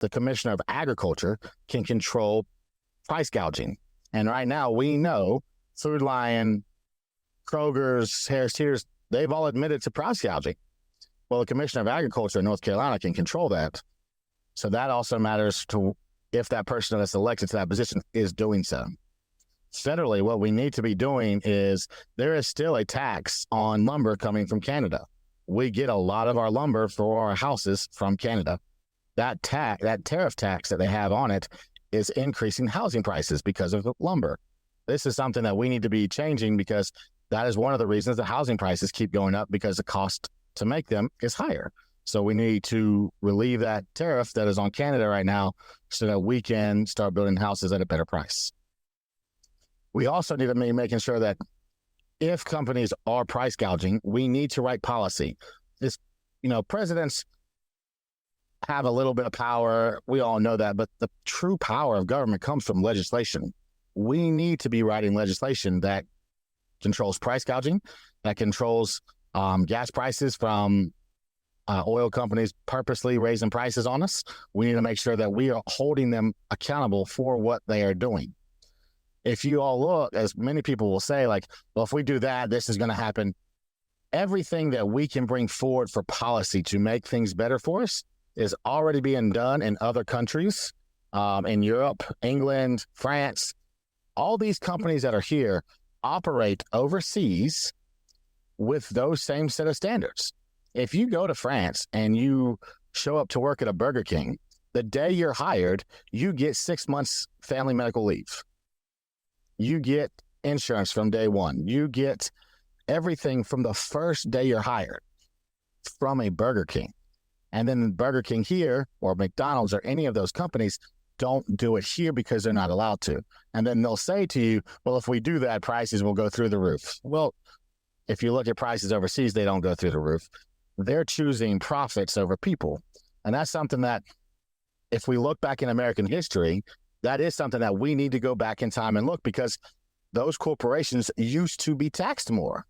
the Commissioner of Agriculture can control price gouging. And right now we know Food Lion, Kroger's, Harris Teeter's, they've all admitted to price gouging. Well, the Commissioner of Agriculture in North Carolina can control that. So that also matters to if that person that's elected to that position is doing so. Federally, what we need to be doing is there is still a tax on lumber coming from Canada. We get a lot of our lumber for our houses from Canada. That tariff tax that they have on it is increasing housing prices because of the lumber. This is something that we need to be changing because that is one of the reasons the housing prices keep going up because the cost to make them is higher. So we need to relieve that tariff that is on Canada right now so that we can start building houses at a better price. We also need to be making sure that if companies are price gouging, we need to write policy. This, presidents have a little bit of power. We all know that, but the true power of government comes from legislation. We need to be writing legislation that controls price gouging, that controls gas prices from oil companies purposely raising prices on us. We need to make sure that we are holding them accountable for what they are doing. If you all look, as many people will say, like, well, if we do that, this is going to happen. Everything that we can bring forward for policy to make things better for us is already being done in other countries, in Europe, England, France. All these companies that are here operate overseas with those same set of standards. If you go to France and you show up to work at a Burger King, the day you're hired, you get 6 months family medical leave. You get insurance from day one. You get everything from the first day you're hired from a Burger King. And then Burger King here or McDonald's or any of those companies don't do it here because they're not allowed to. And then they'll say to you, well, if we do that, prices will go through the roof. Well, if you look at prices overseas, they don't go through the roof. They're choosing profits over people. And that's something that if we look back in American history, that is something that we need to go back in time and look because those corporations used to be taxed more.